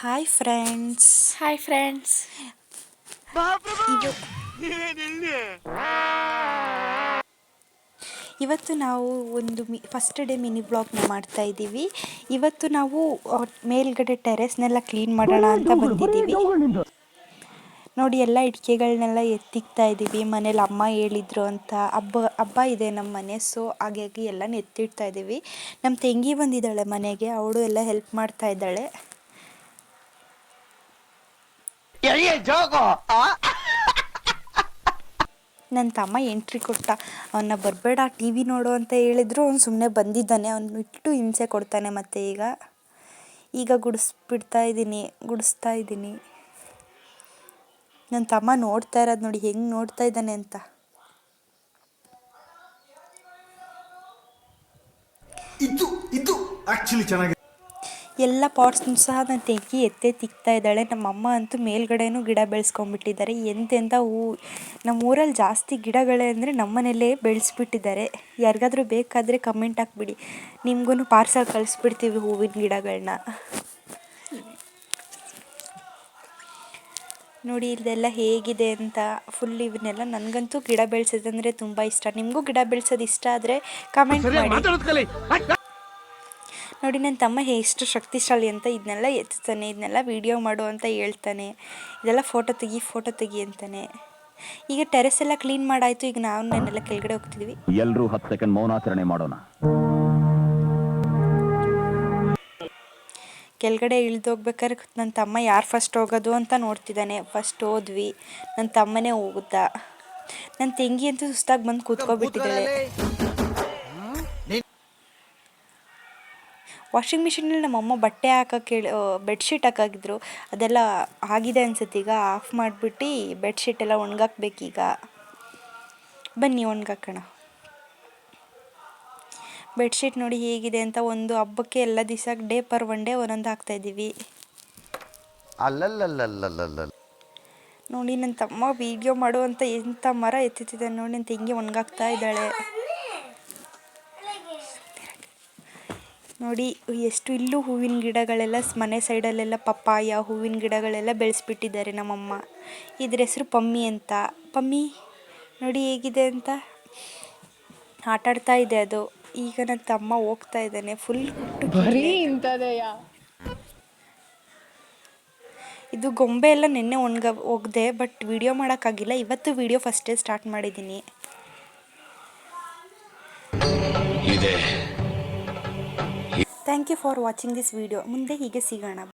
Hi friends. Hi friends. ಇವತ್ತು ನಾವು ಒಂದು ಫಸ್ಟ್ ಡೇ ಮಿನಿ ಬ್ಲಾಗ್ನ ಮಾಡ್ತಾ ಇದ್ದೀವಿ. ಇವತ್ತು ನಾವು ಮೇಲ್ಗಡೆ ಟೆರೆಸ್ನೆಲ್ಲ ಕ್ಲೀನ್ ಮಾಡೋಣ ಅಂತ ಬಂದಿದ್ದೀವಿ. ನೋಡಿ ಎಲ್ಲ ಇಟ್ಕೆಗಳನ್ನೆಲ್ಲ ಎತ್ತಿಕ್ತಾ ಇದ್ದೀವಿ. ಮನೇಲಿ ಅಮ್ಮ ಹೇಳಿದ್ರು ಅಂತ ಹಬ್ಬ ಇದೆ ನಮ್ಮ ಮನೆ, ಸೊ ಹಾಗಾಗಿ ಎಲ್ಲನೂ ಎತ್ತಿಡ್ತಾ ಇದ್ದೀವಿ. ನಮ್ಮ ತಂಗಿ ಬಂದಿದ್ದಾಳೆ ಮನೆಗೆ, ಅವಳು ಎಲ್ಲ ಹೆಲ್ಪ್ ಮಾಡ್ತಾ ಇದ್ದಾಳೆ. ನನ್ನ ತಮ್ಮ ಎಂಟ್ರಿ ಕೊಟ್ಟ. ಅವನ್ನ ಬರಬೇಡ ಟಿ ವಿ ನೋಡು ಅಂತ ಹೇಳಿದ್ರು, ಅವ್ನು ಸುಮ್ಮನೆ ಬಂದಿದ್ದಾನೆ. ಅವನು ಇಟ್ಟು ಹಿಂಸೆ ಕೊಡ್ತಾನೆ. ಮತ್ತು ಈಗ ಗುಡಿಸ್ತಾ ಇದ್ದೀನಿ. ನನ್ನ ತಮ್ಮ ನೋಡ್ತಾ ಇರೋದು ನೋಡಿ ಹೆಂಗೆ ನೋಡ್ತಾ ಇದ್ದಾನೆ ಅಂತ. ಇದು ಆಕ್ಚುಲಿ ಚೆನ್ನಾಗಿದೆ. ಎಲ್ಲ ಪಾಟ್ಸ್ನು ಸಹ ನನ್ನ ತಂಗಿ ತಿಕ್ತಾ ಇದ್ದಾಳೆ. ನಮ್ಮಮ್ಮ ಅಂತೂ ಮೇಲ್ಗಡೆನೂ ಗಿಡ ಬೆಳೆಸ್ಕೊಂಡ್ಬಿಟ್ಟಿದ್ದಾರೆ. ಎಂತೆಂಥ ಹೂವು, ನಮ್ಮ ಊರಲ್ಲಿ ಜಾಸ್ತಿ ಗಿಡಗಳೇ ಅಂದರೆ ನಮ್ಮನೆಯಲ್ಲೇ ಬೆಳೆಸ್ಬಿಟ್ಟಿದ್ದಾರೆ. ಯಾರಿಗಾದ್ರೂ ಬೇಕಾದರೆ ಕಮೆಂಟ್ ಹಾಕ್ಬಿಡಿ, ನಿಮ್ಗೂ ಪಾರ್ಸಲ್ ಕಳಿಸ್ಬಿಡ್ತೀವಿ ಹೂವಿನ ಗಿಡಗಳನ್ನ. ನೋಡಿ ಇದೆಲ್ಲ ಹೇಗಿದೆ ಅಂತ ಫುಲ್ ಇವನ್ನೆಲ್ಲ. ನನಗಂತೂ ಗಿಡ ಬೆಳೆಸೋದಂದರೆ ತುಂಬ ಇಷ್ಟ. ನಿಮಗೂ ಗಿಡ ಬೆಳೆಸೋದು ಇಷ್ಟ ಆದರೆ ಕಮೆಂಟ್ ಮಾಡಿ. ನೋಡಿ ನನ್ನ ತಮ್ಮ ಎಷ್ಟು ಶಕ್ತಿಶಾಲಿ ಅಂತ. ಇದನ್ನೆಲ್ಲ ಎತ್ತಾನೆ, ಇದನ್ನೆಲ್ಲ ವಿಡಿಯೋ ಮಾಡು ಅಂತ ಹೇಳ್ತಾನೆ. ಇದೆಲ್ಲ ಫೋಟೋ ತೆಗಿ ಅಂತಾನೆ. ಈಗ ಟೆರೆಸ್ ಎಲ್ಲ ಕ್ಲೀನ್ ಮಾಡಾಯಿತು. ಈಗ ನಾನೆಲ್ಲ ಕೆಳಗಡೆ ಹೋಗ್ತಿದ್ವಿ. ಎಲ್ಲರೂ 10 ಸೆಕೆಂಡ್ ಮೌನಾಚರಣೆ ಮಾಡೋಣ. ಕೆಳಗಡೆ ಇಳಿದೋಗ್ಬೇಕಾದ್ರೆ ನನ್ನ ತಮ್ಮ ಯಾರು ಫಸ್ಟ್ ಹೋಗೋದು ಅಂತ ನೋಡ್ತಿದ್ದಾನೆ. ಫಸ್ಟ್ ಹೋದ್ವಿ, ನನ್ನ ತಮ್ಮನೇ ಹೋಗುತ್ತ. ನನ್ನ ತಂಗಿ ಅಂತೂ ಸುಸ್ತಾಗಿ ಬಂದು ಕೂತ್ಕೊಬಿಟ್ಟಿದ್ದಾಳೆ. ವಾಷಿಂಗ್ ಮಿಷಿನಲ್ಲಿ ನಮ್ಮಮ್ಮ ಬಟ್ಟೆ ಹಾಕೋಕ್ಕೆ ಬೆಡ್ಶೀಟ್ ಹಾಕಾಗಿದ್ರು. ಅದೆಲ್ಲ ಆಗಿದೆ ಅನ್ಸುತ್ತೆ. ಈಗ ಆಫ್ ಮಾಡಿಬಿಟ್ಟು ಬೆಡ್ಶೀಟ್ ಎಲ್ಲ ಒಣಗಾಕ್ಬೇಕೀಗ. ಬನ್ನಿ ಒಣಗಾಕೋಣ. ಬೆಡ್ಶೀಟ್ ನೋಡಿ ಹೇಗಿದೆ ಅಂತ. ಒಂದು ಹಬ್ಬಕ್ಕೆ ಎಲ್ಲ ದಿವಸ ಡೇ ಪರ್ ಒನ್ ಡೇ ಒಂದೊಂದು ಹಾಕ್ತಾಯಿದ್ದೀವಿ. ನೋಡಿ ನನ್ನ ತಮ್ಮ ವಿಡಿಯೋ ಮಾಡು ಅಂತ ಎಂಥ ಮರ ಎತ್ತಿದ್ದಾನೆ ನೋಡಿ. ನನ್ನ ತಂಗಿ ಒಣಗಾಕ್ತಾ ಇದ್ದಾಳೆ. ನೋಡಿ ಎಷ್ಟು ಇಲ್ಲೂ ಹೂವಿನ ಗಿಡಗಳೆಲ್ಲ ಮನೆ ಸೈಡಲ್ಲೆಲ್ಲ ಪಪ್ಪಾಯ ಹೂವಿನ ಗಿಡಗಳೆಲ್ಲ ಬೆಳೆಸ್ಬಿಟ್ಟಿದ್ದಾರೆ ನಮ್ಮಮ್ಮ. ಇದ್ರ ಹೆಸರು ಪಮ್ಮಿ ಅಂತ. ಪಮ್ಮಿ ನೋಡಿ ಹೇಗಿದೆ ಅಂತ. ಆಟಾಡ್ತಾ ಇದೆ ಅದು. ಈಗ ನನ್ನ ತಮ್ಮ ಹೋಗ್ತಾ ಇದ್ದಾನೆ ಫುಲ್. ಇದು ಗೊಂಬೆ ಎಲ್ಲ ನಿನ್ನೆ ಹೋಗಿದೆ, ಬಟ್ ವಿಡಿಯೋ ಮಾಡೋಕ್ಕಾಗಿಲ್ಲ. ಇವತ್ತು ವಿಡಿಯೋ ಫಸ್ಟೇ ಸ್ಟಾರ್ಟ್ ಮಾಡಿದ್ದೀನಿ. Thank you for watching this video. ಮುಂದೆ ಹೀಗೆ ಸಿಗೋಣ.